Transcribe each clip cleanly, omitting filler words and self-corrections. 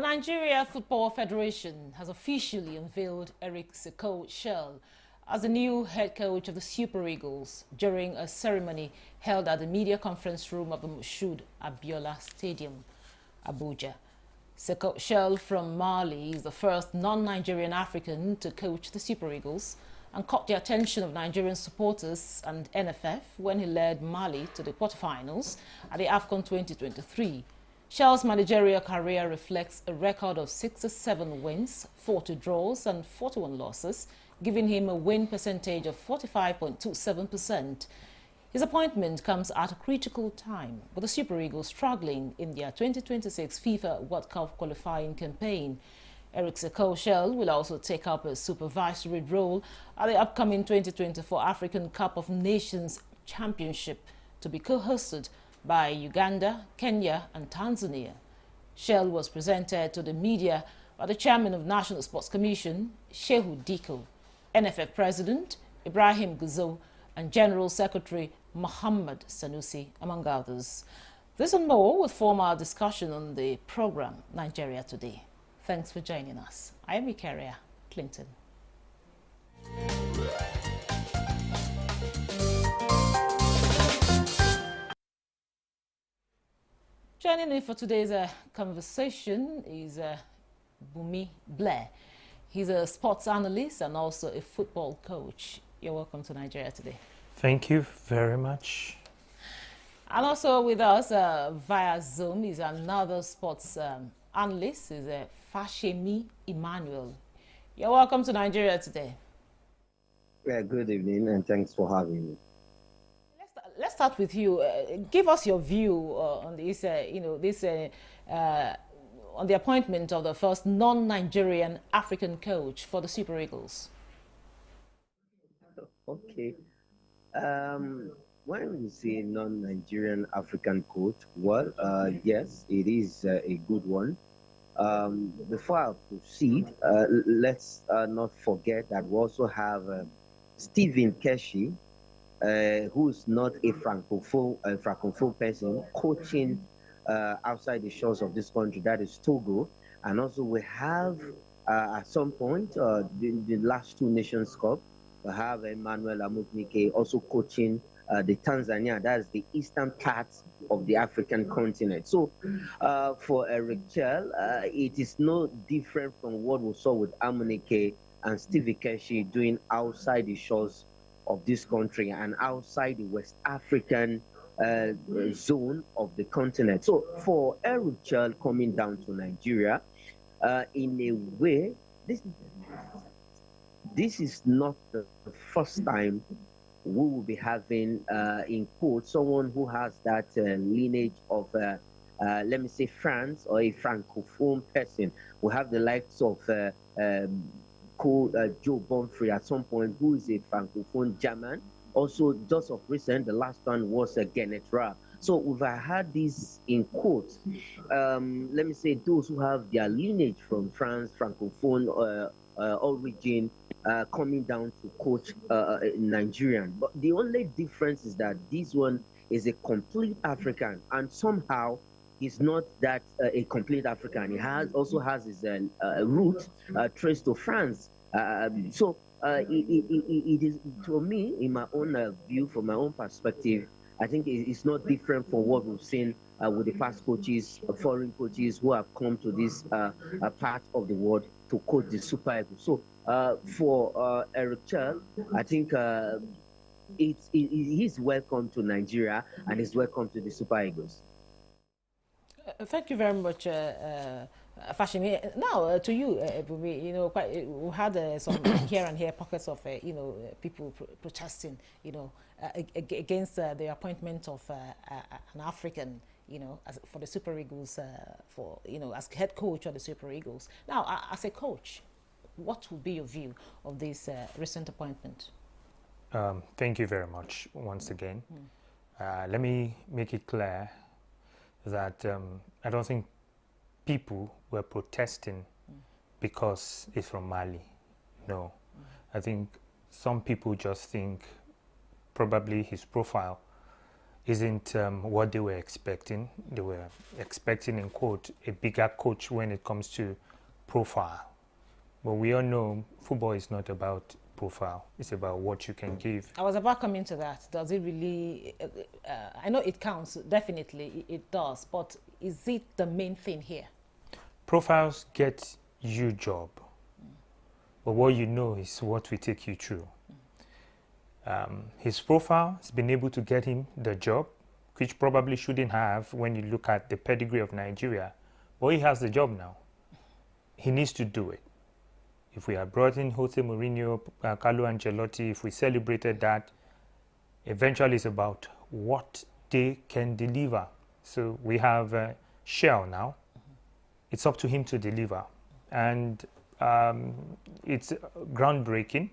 The Nigeria Football Federation has officially unveiled Eric Sekou Shell as the new head coach of the Super Eagles during a ceremony held at the media conference room of the Moshood Abiola Stadium, Abuja. Sekou Shell from Mali is the first non-Nigerian African to coach the Super Eagles and caught the attention of Nigerian supporters and NFF when he led Mali to the quarterfinals at the AFCON 2023. Shell's managerial career reflects a record of 67 wins, 40 draws and 41 losses, giving him a win percentage of 45.27%. His appointment comes at a critical time, with the Super Eagles struggling in their 2026 FIFA World Cup qualifying campaign. Eric Sekou Shell will also take up a supervisory role at the upcoming 2024 African Cup of Nations Championship, to be co-hosted by Uganda, Kenya and Tanzania. Shell was presented to the media by the chairman of National Sports Commission, Shehu Diko, NFF President Ibrahim Guzo and General Secretary Muhammad Sanusi, among others. This and more with formal discussion on the program Nigeria Today. Thanks for joining us. I am Ikaria Clinton. Joining me for today's conversation is Bumi Blair. He's a sports analyst and also a football coach. You're welcome to Nigeria Today. Thank you very much. And also with us via Zoom is another sports analyst, is Fashemi Emmanuel. You're welcome to Nigeria Today. Yeah, good evening and thanks for having me. Let's start with you. Give us your view on this, on the appointment of the first non-Nigerian African coach for the Super Eagles. Okay. When we say non-Nigerian African coach, well, yes, it is a good one. Before I proceed, let's not forget that we also have Stephen Keshi, who's not a francophone person, coaching outside the shores of this country, that is Togo. And also we have at some point the last two Nations Cup, we have Emmanuel Amuknike also coaching the Tanzania, that's the eastern part of the African continent. So for Eric Shell, it is no different from what we saw with Amunike and Stevie Keshi doing outside the shores of this country and outside the West African zone of the continent. So for Eric Shell coming down to Nigeria, in a way, this is not the first time we will be having, in quote, someone who has that lineage of, let me say, France or a francophone person. We have the likes of Joe Bonfrey at some point, who is a francophone German. Also, just of recent, the last one was Genetra. So we've had this in quotes. Let me say those who have their lineage from France, francophone origin, coming down to coach Nigerian. But the only difference is that this one is a complete African, and somehow he's not that a complete African. He also has his root traced to France. So it is, to me, in my own view, from my own perspective, I think it's not different from what we've seen with the past coaches, foreign coaches who have come to this part of the world to coach the Super Eagles. So for Eric Shell, I think he's welcome to Nigeria and he's welcome to the Super Eagles. Thank you very much, Fashimi. Now to you, Bumi. You know, we had some here and here pockets of people protesting, against the appointment of an African, for the Super Eagles, as head coach of the Super Eagles. Now, as a coach, what would be your view of this recent appointment? Thank you very much once again. Let me make it clear that I don't think people were protesting because it's from Mali. No. I think some people just think probably his profile isn't what they were expecting. They were expecting, in quote, a bigger coach when it comes to profile. But we all know football is not about profile. It's about what you can give. I was about coming to that. Does it really, I know it counts, definitely it does, but is it the main thing here? Profiles get you job, but what you know is what will take you through. His profile has been able to get him the job, which probably shouldn't have when you look at the pedigree of Nigeria, but he has the job now. He needs to do it. If we had brought in Jose Mourinho, Carlo Ancelotti, if we celebrated that, eventually it's about what they can deliver. So we have Shell now. It's up to him to deliver. And it's groundbreaking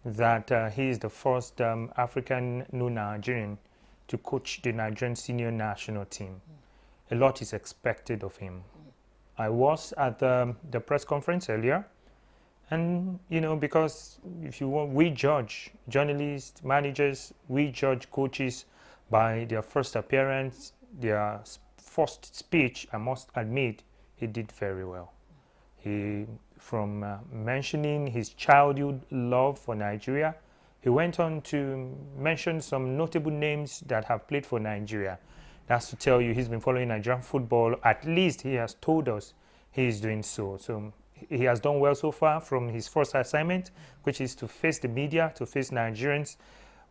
that he is the first African Nigerian to coach the Nigerian senior national team. A lot is expected of him. I was at the press conference earlier. And, you know, because if you want, we judge journalists, managers, we judge coaches by their first appearance, their first speech. I must admit, he did very well. He, from mentioning his childhood love for Nigeria, he went on to mention some notable names that have played for Nigeria. That's to tell you he's been following Nigerian football. At least he has told us he is doing so. So he has done well so far from his first assignment, which is to face the media, to face Nigerians.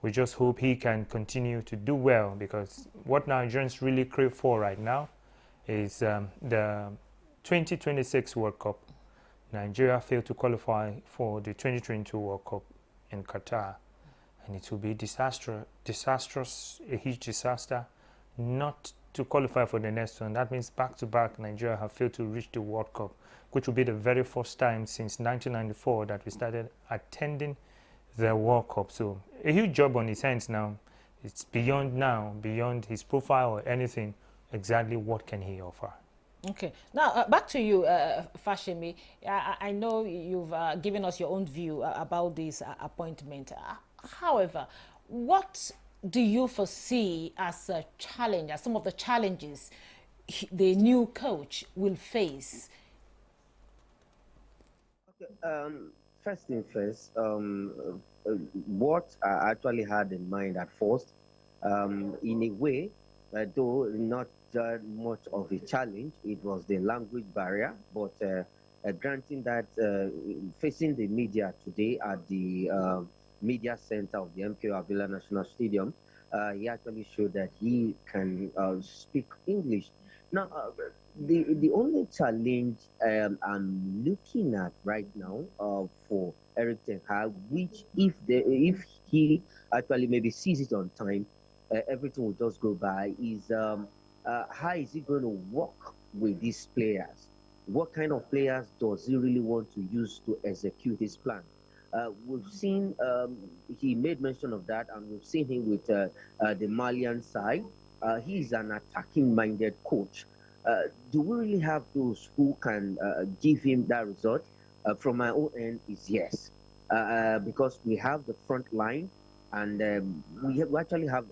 We just hope he can continue to do well, because what Nigerians really crave for right now is the 2026 World Cup. Nigeria failed to qualify for the 2022 World Cup in Qatar, and it will be disastrous, a huge disaster, not to qualify for the next one. That means back-to-back Nigeria have failed to reach the World Cup, which will be the very first time since 1994 that we started attending the World Cup. So a huge job on his hands now. It's beyond his profile or anything. Exactly what can he offer? Okay. Now, back to you, Fashemi. I know you've given us your own view about this appointment. However, what do you foresee as a challenge, as some of the challenges the new coach will face? Okay, first thing first, what I actually had in mind at first, in a way, though not much of a challenge, it was the language barrier, but granting that facing the media today at the media center of the MKO Abiola National Stadium, he actually showed that he can speak English. Now, the only challenge I'm looking at right now for Eric Ten Hag, which if he actually maybe sees it on time, everything will just go by, is how is he going to work with these players? What kind of players does he really want to use to execute his plan? We've seen he made mention of that, and we've seen him with the Malian side. He's an attacking-minded coach. Do we really have those who can give him that result? From my own end, is yes, because we have the front line, and we actually have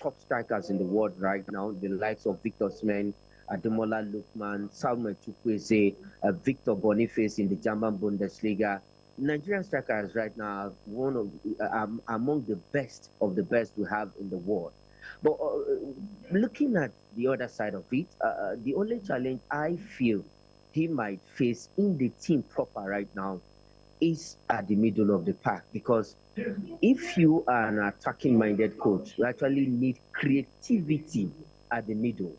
top strikers in the world right now, the likes of Victor Osimhen, Ademola Lookman, Samuel Chukwueze, Victor Boniface in the German Bundesliga. Nigerian strikers right now are among the best of the best we have in the world. But looking at the other side of it, the only challenge I feel he might face in the team proper right now is at the middle of the pack, because if you are an attacking-minded coach, you actually need creativity at the middle.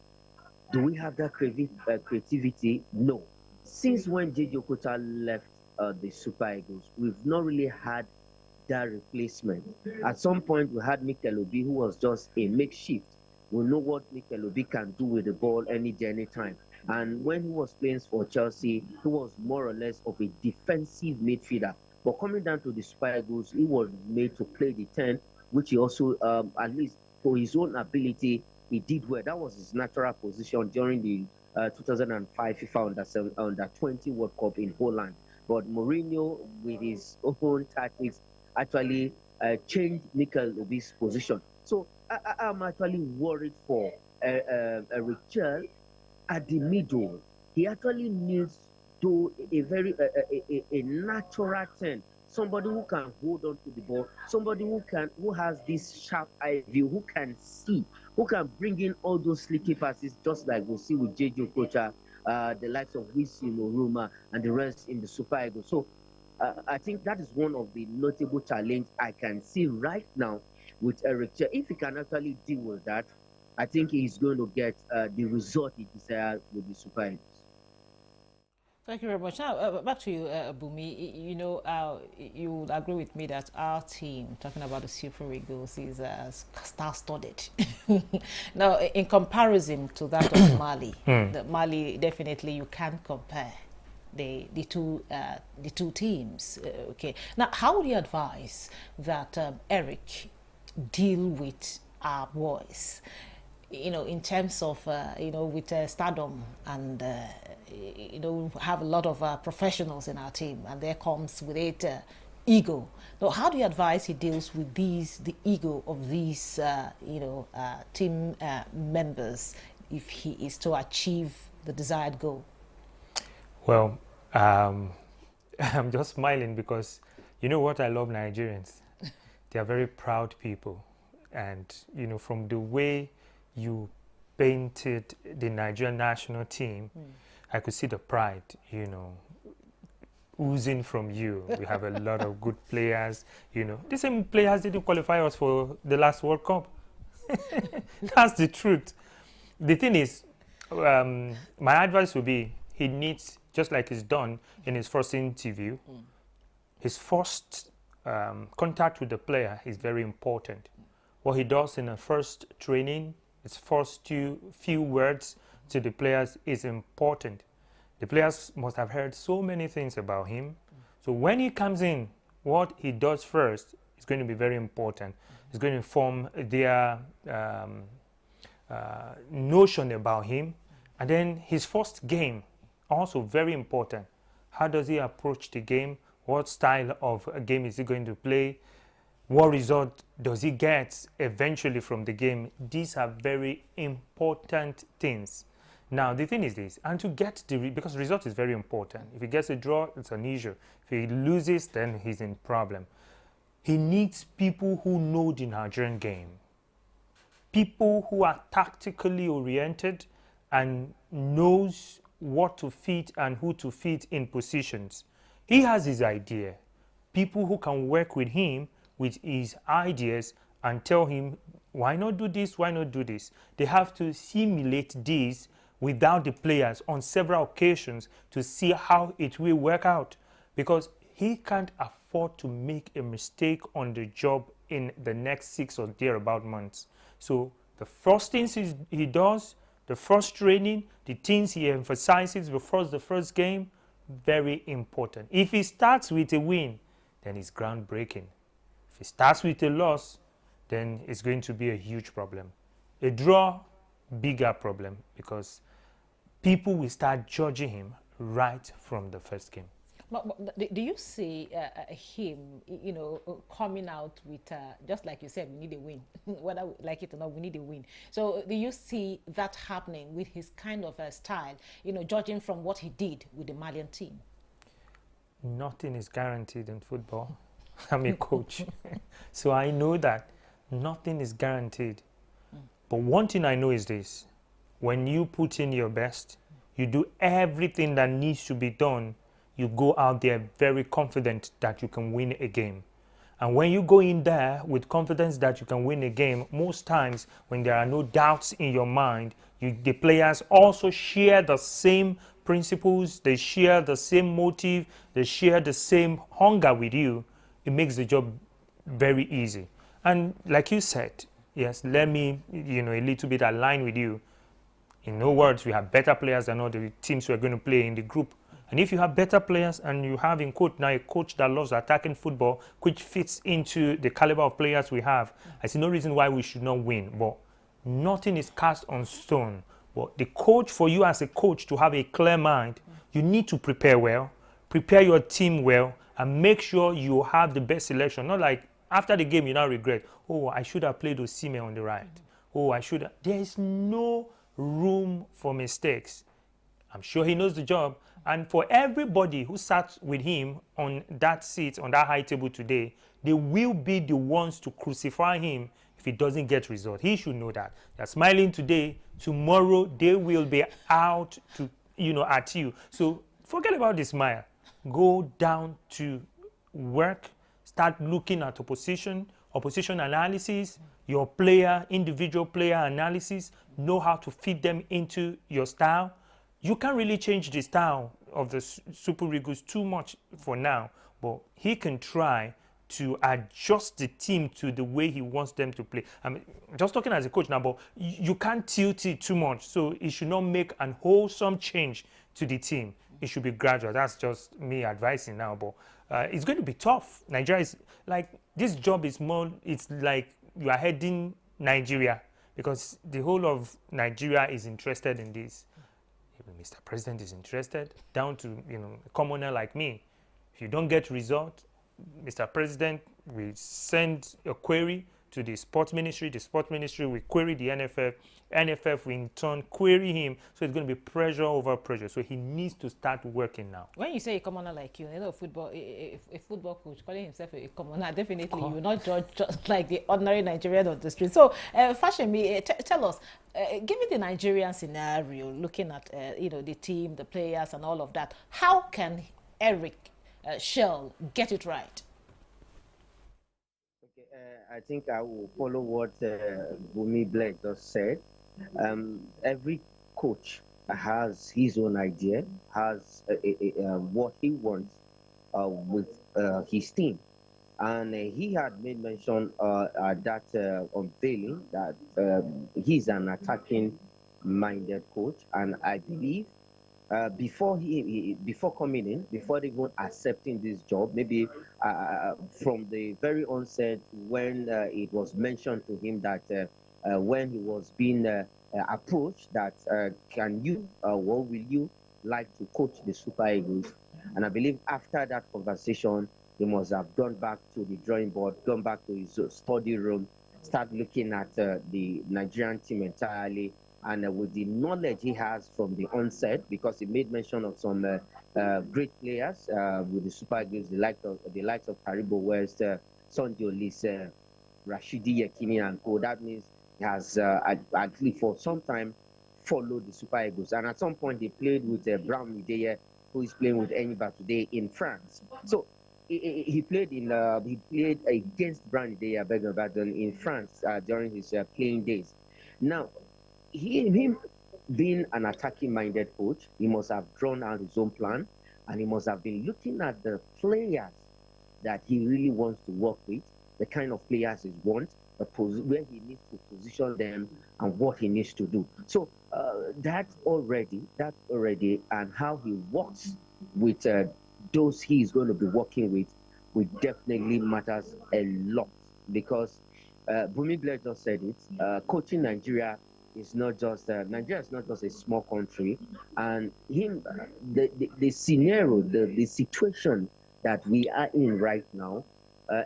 Do we have that creativity? No. Since when J.J. Okocha left the Super Eagles, we've not really had that replacement. At some point, we had Mikel Obi, who was just a makeshift. We know what Mikel Obi can do with the ball any day, anytime. And when he was playing for Chelsea, he was more or less of a defensive midfielder. But coming down to the Super Eagles, he was made to play the 10, which he also, at least for his own ability, he did well. That was his natural position during the 2005 FIFA Under-20 World Cup in Holland. But Mourinho, with his own tactics, actually changed Mikel Obi's position. So I'm actually worried for Richard at the middle. He actually needs to a very a natural turn. Somebody who can hold on to the ball, somebody who has this sharp eye view, who can see, who can bring in all those slicky passes, just like we see with JJ Kocha, the likes of Wisi Noruma, and the rest in the Super Eagles. So I think that is one of the notable challenge I can see right now with Eric Chair. If he can actually deal with that, I think he's going to get the result he desires with the Super Eagles. Thank you very much. Now, back to you, Bumi. You know, you would agree with me that our team, talking about the Super Eagles, is star-studded. Now, in comparison to that of Mali, the Mali definitely you can't compare the two teams. Okay. Now, how would you advise that Eric deal with our boys? You know, in terms of, you know, with stardom and, you know, we have a lot of professionals in our team, and there comes with it ego. Now, how do you advise he deals with the ego of these, you know, team members if he is to achieve the desired goal? Well, I'm just smiling because you know what I love Nigerians. They are very proud people. And, you know, from the way you painted the Nigerian national team, I could see the pride, you know, oozing from you. We have a lot of good players, you know. The same players didn't qualify us for the last World Cup. That's the truth. The thing is, my advice would be he needs, just like he's done in his first interview, his first contact with the player is very important. What he does in the first training, his first few words to the players is important. The players must have heard so many things about him. So when he comes in, what he does first is going to be very important. It's going to form their notion about him. And then his first game, also very important. How does he approach the game? What style of a game is he going to play? What result does he get eventually from the game? These are very important things. Now, the thing is this, and to get because result is very important. If he gets a draw, it's an issue. If he loses, then he's in problem. He needs people who know the Nigerian game. People who are tactically oriented and knows what to fit and who to fit in positions. He has his idea. People who can work with him with his ideas and tell him, why not do this, why not do this? They have to simulate this without the players on several occasions to see how it will work out, because he can't afford to make a mistake on the job in the next 6 or thereabout months. So the first things he does, the first training, the things he emphasizes before the first game, very important. If he starts with a win, then it's groundbreaking. If he starts with a loss, then it's going to be a huge problem. A draw, bigger problem, because people will start judging him right from the first game. But do you see him, you know, coming out with, just like you said, we need a win, whether we like it or not, we need a win. So do you see that happening with his kind of style, you know, judging from what he did with the Malian team? Nothing is guaranteed in football. I'm a coach. So I know that nothing is guaranteed. But one thing I know is this. When you put in your best, you do everything that needs to be done, you go out there very confident that you can win a game. And when you go in there with confidence that you can win a game, most times when there are no doubts in your mind, the players also share the same principles, they share the same motive, they share the same hunger with you. It makes the job very easy. And like you said, yes, let me, you know, a little bit align with you. In no words, we have better players than all the teams we're going to play in the group. And if you have better players and you have in coach now a coach that loves attacking football, which fits into the caliber of players we have, I see no reason why we should not win. But nothing is cast on stone. But the coach, for you as a coach to have a clear mind, you need to prepare well, prepare your team well, and make sure you have the best selection. Not like After the game, you now regret, oh, I should have played Osimhen on the right. Oh, I should have. There is no room for mistakes. I'm sure he knows the job. And for everybody who sat with him on that seat, on that high table today, they will be the ones to crucify him if he doesn't get result. He should know that. They're smiling today. Tomorrow, they will be out to, at you. So forget about the smile. Go down to work. Start looking at opposition analysis, your individual player analysis. Know how to fit them into your style. You can't really change the style of the Super Eagles too much for now, but he can try to adjust the team to the way he wants them to play. I'm just talking as a coach now, but you can't tilt it too much. So he should not make an wholesome change to the team. It should be gradual. That's just me advising now, but it's going to be tough. Nigeria is like, this job is more, it's like you are heading Nigeria, because the whole of Nigeria is interested in this. Mr. President is interested, down to a commoner like me. If you don't get result, Mr. President will send a query to the sports ministry. The sports ministry will query the NFF. NFF will in turn query him. So it's going to be pressure over pressure. So he needs to start working now. When you say a commoner like you, football, a football coach calling himself a commoner, definitely you will not judge just like the ordinary Nigerian on the street. So, Fashemi, tell us, given the Nigerian scenario, looking at the team, the players, and all of that, how can Eric Shell get it right? Okay, I think I will follow what Bumi Blair just said. Every coach has his own idea, has what he wants with his team. And he had made mention at that unveiling that he's an attacking-minded coach. And I believe before coming in, before even accepting this job, maybe from the very onset, when it was mentioned to him that when he was being approached that what will you like to coach the Super Eagles? And I believe after that conversation, he must have gone back to the drawing board, gone back to his study room, start looking at the Nigerian team entirely, and with the knowledge he has from the onset, because he made mention of some great players with the Super Eagles, the likes of Karibo West, Sunday Olise, Rashidi Yekini, and co. That means he has at least for some time followed the Super Eagles, and at some point he played with Brown Ideye, who is playing with Eniba today in France. So he played against Brown Ideye, in France during his playing days. Now, him being an attacking-minded coach, he must have drawn out his own plan, and he must have been looking at the players that he really wants to work with, the kind of players he wants, where he needs to position them, and what he needs to do. So that already, and how he works with those he is going to be working with, will definitely matters a lot, because Bumi Blair just said it. Coaching Nigeria is not just Nigeria is not just a small country, and the scenario, the situation that we are in right now,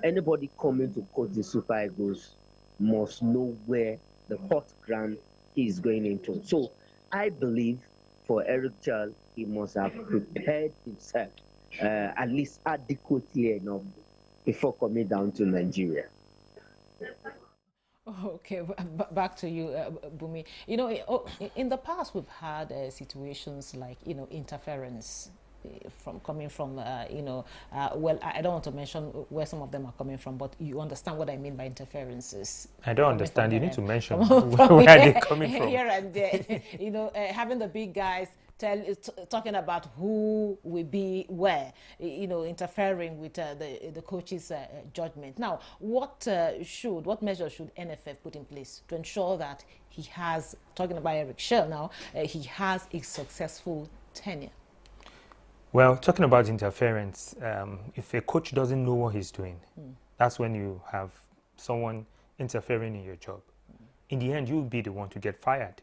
anybody coming to coach the Super Eagles must know where the hot ground he is going into. So I believe for Eric Chal, he must have prepared himself at least adequately enough before coming down to Nigeria. Okay, back to you, Bumi. In the past, we've had situations like, interference coming from, well, I don't want to mention where some of them are coming from, but you understand what I mean by interferences. I don't understand. You need to mention where they're coming from. Here and there, having the big guys talking about who will be where, interfering with the coach's judgment. Now, what measures should NFF put in place to ensure that he has, talking about Eric Shell now, he has a successful tenure? Well, talking about interference, if a coach doesn't know what he's doing, that's when you have someone interfering in your job. In the end, you'll be the one to get fired.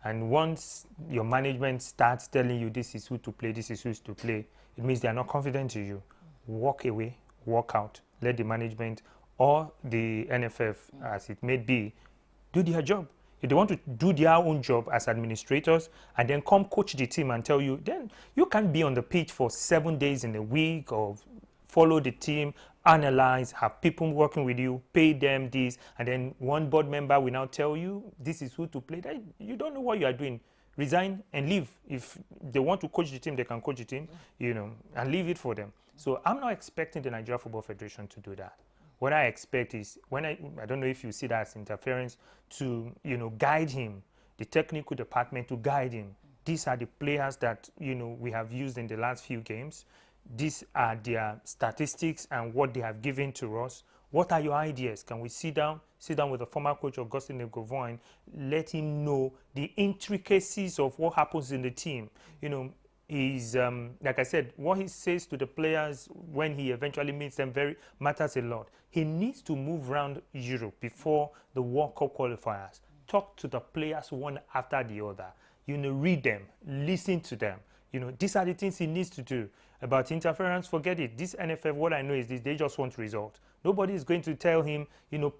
And once your management starts telling you this is who to play, this is who's to play, it means they are not confident in you. Walk away, walk out, let the management or the NFF, as it may be, do their job. If they want to do their own job as administrators and then come coach the team and tell you, then you can't be on the pitch for 7 days in a week or follow the team, analyze, have people working with you, pay them this, and then one board member will now tell you this is who to play. Then you don't know what you are doing. Resign and leave. If they want to coach the team, they can coach the team, and leave it for them. So I'm not expecting the Nigeria Football Federation to do that. What I expect is, when I don't know if you see that as interference, to guide him, the technical department to guide him. These are the players that we have used in the last few games. These are their statistics and what they have given to us. What are your ideas? Can we sit down with the former coach Augustine Negovoin, let him know the intricacies of what happens in the team. Is like I said, what he says to the players when he eventually meets them matters a lot. He needs to move around Europe before the World Cup qualifiers. Talk to the players one after the other. Read them, listen to them. These are the things he needs to do. About interference, forget it. This NFF, what I know is this: they just want results. Nobody is going to tell him,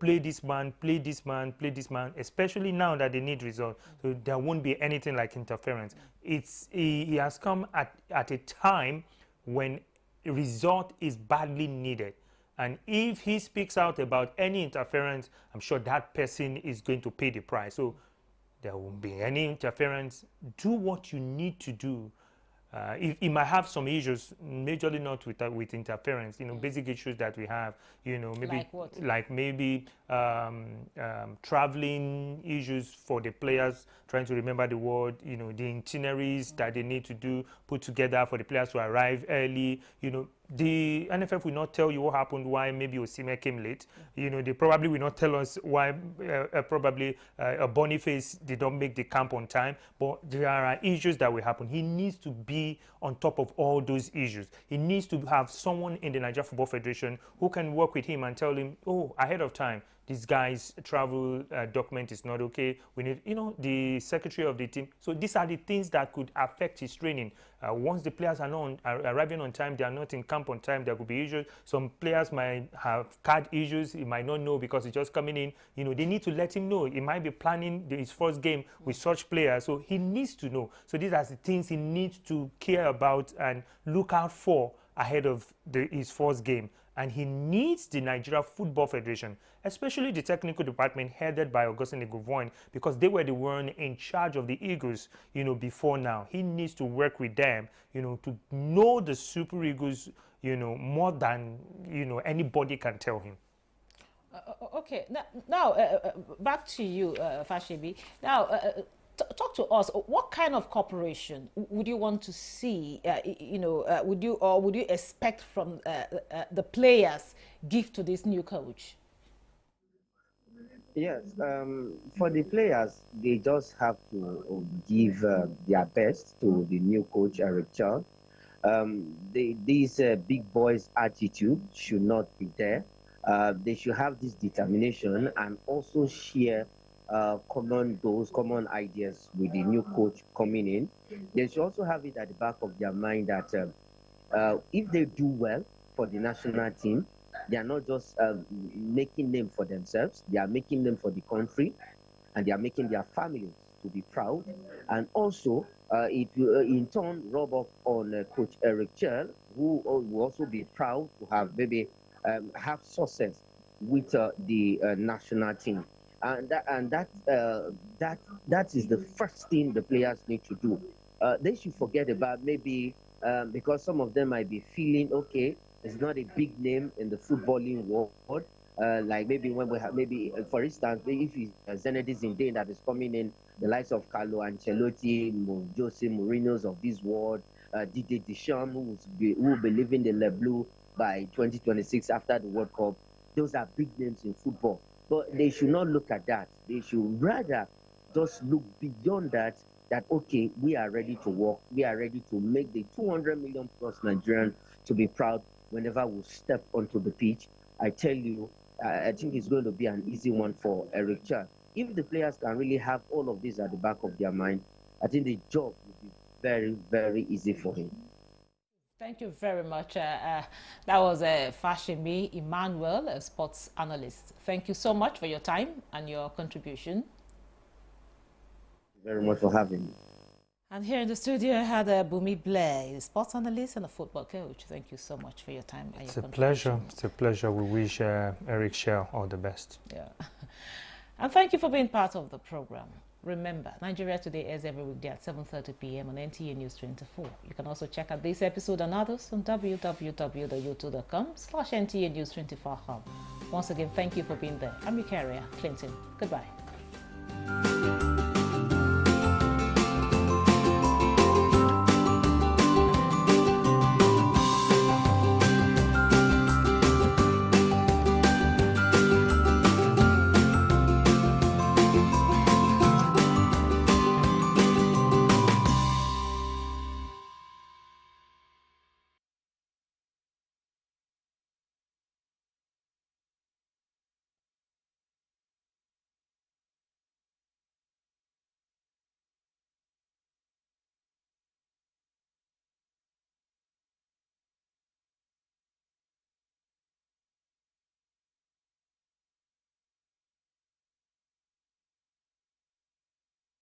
play this man, play this man, play this man, especially now that they need results. So there won't be anything like interference. He has come at a time when result is badly needed. And if he speaks out about any interference, I'm sure that person is going to pay the price. So there won't be any interference. Do what you need to do. He might have some issues, majorly not with interference, basic issues that we have, maybe like what? Like maybe traveling issues for the players, trying to remember the word, the itineraries that they need to put together for the players to arrive early. The NFF will not tell you what happened, why maybe Osimhen came late. They probably will not tell us why probably Boniface did not make the camp on time. But there are issues that will happen. He needs to be on top of all those issues. He needs to have someone in the Nigeria Football Federation who can work with him and tell him, oh, ahead of time, this guy's travel document is not okay. We need, the secretary of the team. So these are the things that could affect his training. Once the players are arriving on time, they are not in camp on time, there could be issues. Some players might have card issues. He might not know because he's just coming in. They need to let him know. He might be planning his first game with such players. So he needs to know. So these are the things he needs to care about and look out for ahead of his first game. And he needs the Nigeria Football Federation, especially the technical department headed by Augustine Negovoin, because they were the one in charge of the Eagles, before now. He needs to work with them, to know the Super Eagles, more than, anybody can tell him. Okay, now back to you, Fashebi. Now, talk to us. What kind of cooperation would you want to see? Would you expect from the players give to this new coach? Yes, for the players, they just have to give their best to the new coach, Eric Charles. This big boys attitude should not be there. They should have this determination and also share common goals, common ideas with the new coach coming in. They should also have it at the back of their mind that if they do well for the national team, they are not just making name for themselves, they are making them for the country, and they are making their families to be proud. And also, it will in turn rub off on Coach Eric Chell, who will also be proud to have maybe have success with the national team. And that is the first thing the players need to do. They should forget about maybe because some of them might be feeling okay, it's not a big name in the footballing world. Like maybe when we have for instance, if it's Zinedine Zidane that is coming in, the likes of Carlo Ancelotti, Jose Mourinho's of this world, Didier Deschamps, who will be leaving the Le Bleu by 2026 after the World Cup. Those are big names in football. But they should not look at that. They should rather just look beyond that, okay, we are ready to work. We are ready to make the 200 million plus Nigerians to be proud whenever we step onto the pitch. I tell you, I think it's going to be an easy one for Eric Char. If the players can really have all of this at the back of their mind, I think the job will be very, very easy for him. Thank you very much. That was Fashimi Emmanuel, a sports analyst. Thank you so much for your time and your contribution. Thank you very much for having me. And here in the studio, I had Bumi Blair, a sports analyst and a football coach. Thank you so much for your time. It's a pleasure. It's a pleasure. We wish Eric Shell all the best. Yeah. And thank you for being part of the program. Remember, Nigeria Today airs every weekday at 7:30 p.m. on NTA News 24. You can also check out this episode and others on www.youtube.com/NTA News 24 Hub. Once again, thank you for being there. I'm your carrier, Clinton. Goodbye.